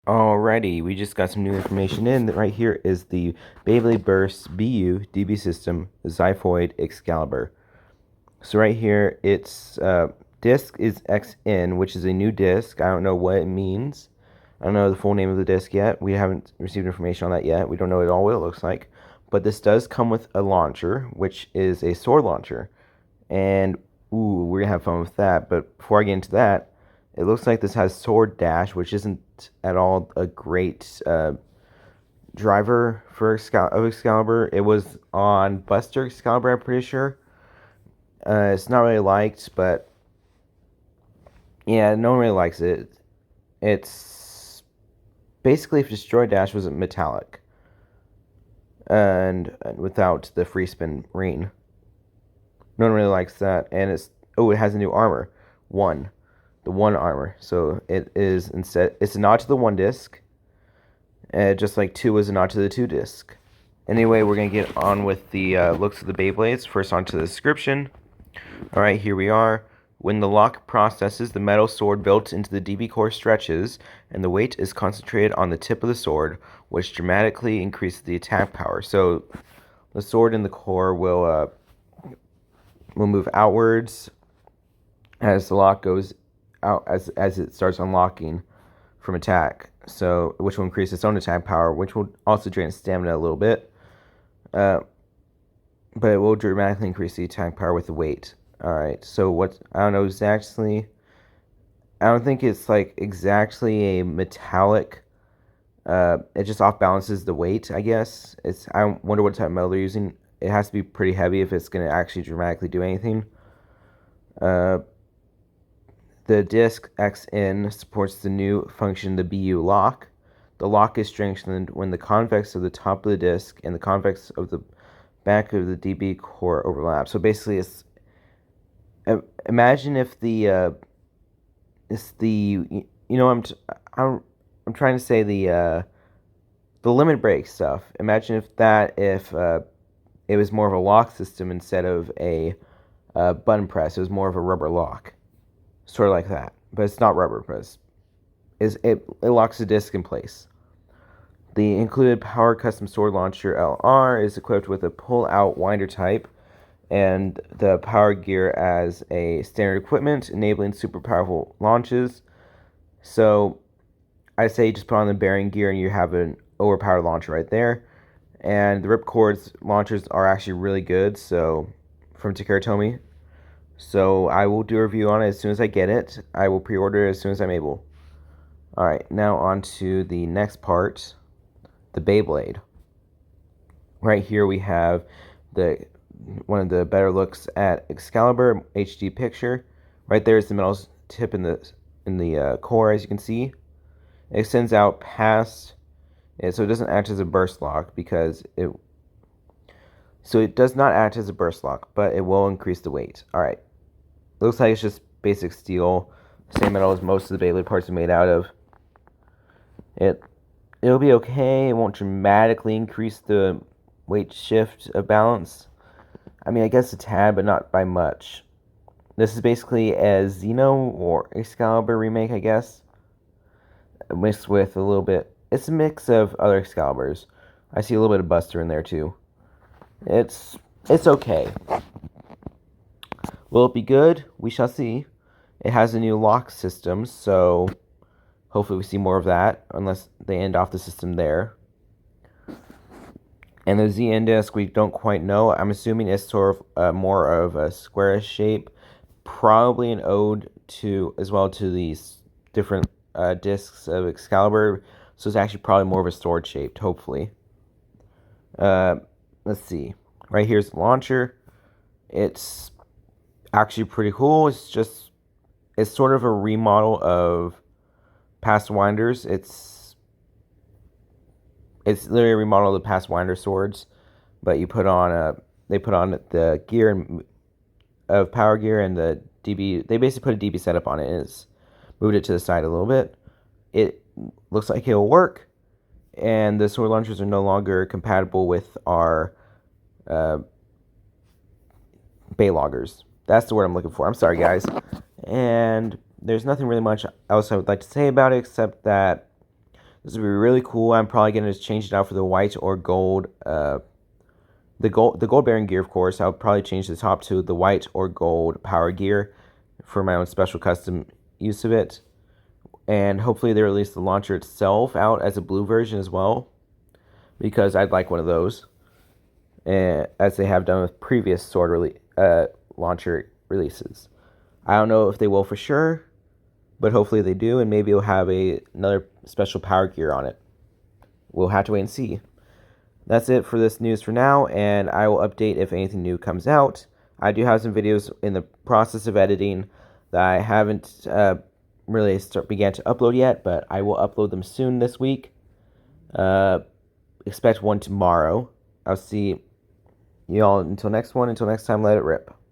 Alrighty, we just got some new information in. Right here is the Beyblade Burst BU DB system Xyphoid Excalibur. So right here, its disc is XN, which is a new disc. I don't know what it means. I don't know the full name of the disc yet. We haven't received information on that yet. We don't know at all what it looks like. But this does come with a launcher, which is a sword launcher. And, ooh, we're going to have fun with that. But before I get into that, it looks like this has sword dash, which isn't at all a great driver for Excalibur. It was on Buster Excalibur, I'm pretty sure. It's not really liked, but yeah, no one really likes it. It's basically if Destroy Dash was metallic and without the free spin ring. No one really likes that, and it has a new armor, the one armor. So it is instead it's a nod to the one disc, just like two is a nod to the two disc. Anyway, we're gonna get on with the looks of the Beyblades. First, onto the description. All right, here we are. When the lock processes, the metal sword built into the DB core stretches, and the weight is concentrated on the tip of the sword, which dramatically increases the attack power. So, the sword in the core will move outwards as the lock goes out, as it starts unlocking from attack. So, which will increase its own attack power, which will also drain its stamina a little bit. But it will dramatically increase the attack power with the weight. Alright, so I don't know exactly. I don't think it's like exactly a metallic. It just off balances the weight, I guess. I wonder what type of metal they're using. It has to be pretty heavy if it's going to actually dramatically do anything. The disc XN supports the new function, the BU lock. The lock is strengthened when the convex of the top of the disc and the convex of the back of the DB core overlap. So basically, imagine if I'm trying to say the limit break stuff. Imagine if it was more of a lock system instead of a button press. It was more of a rubber lock, sort of like that. But it's not rubber press. It locks the disc in place. The included Power Custom Sword Launcher LR is equipped with a pull-out winder type and the power gear as a standard equipment, enabling super powerful launches. So I say just put on the bearing gear and you have an overpowered launcher right there. And the Ripcord's launchers are actually really good, so from Takara Tomy. So I will do a review on it as soon as I get it. I will pre-order it as soon as I'm able. Alright, now on to the next part, the Beyblade. Right here we have one of the better looks at Excalibur HD picture. Right there is the metal tip in the core, as you can see. It extends out past it, so it doesn't act as a burst lock so it does not act as a burst lock, but it will increase the weight. Alright. Looks like it's just basic steel, same metal as most of the Beyblade parts are made out of. It'll be okay. It won't dramatically increase the weight shift of balance. I mean, I guess a tad, but not by much. This is basically a Xeno or Excalibur remake, I guess. Mixed with a little bit. It's a mix of other Excaliburs. I see a little bit of Buster in there too. It's okay. Will it be good? We shall see. It has a new lock system, so hopefully we see more of that, unless they end off the system there. And the ZN disc, we don't quite know. I'm assuming it's sort of more of a squarish shape, probably an ode as well to these different discs of Excalibur. So it's actually probably more of a sword shaped, hopefully. Let's see. Right here's the launcher. It's actually pretty cool. It's sort of a remodel of past winders. It's literally a remodel of the past winder swords, but they put on the gear of power gear and the DB. They basically put a DB setup on it and it's moved it to the side a little bit. It looks like it'll work, and the sword launchers are no longer compatible with our Bayloggers. That's the word I'm looking for. I'm sorry, guys. And there's nothing really much else I would like to say about it except that This would be really cool. I'm probably going to change it out for the white or gold. The gold bearing gear, of course. I'll probably change the top to the white or gold power gear for my own special custom use of it. And hopefully they release the launcher itself out as a blue version as well, because I'd like one of those, as they have done with previous sword launcher releases. I don't know if they will for sure, but hopefully they do, and maybe it'll have another special power gear on it. We'll have to wait and see. That's it for this news for now, and I will update if anything new comes out. I do have some videos in the process of editing that I haven't really began to upload yet, but I will upload them soon this week. Expect one tomorrow. I'll see you all until next time. Let it rip.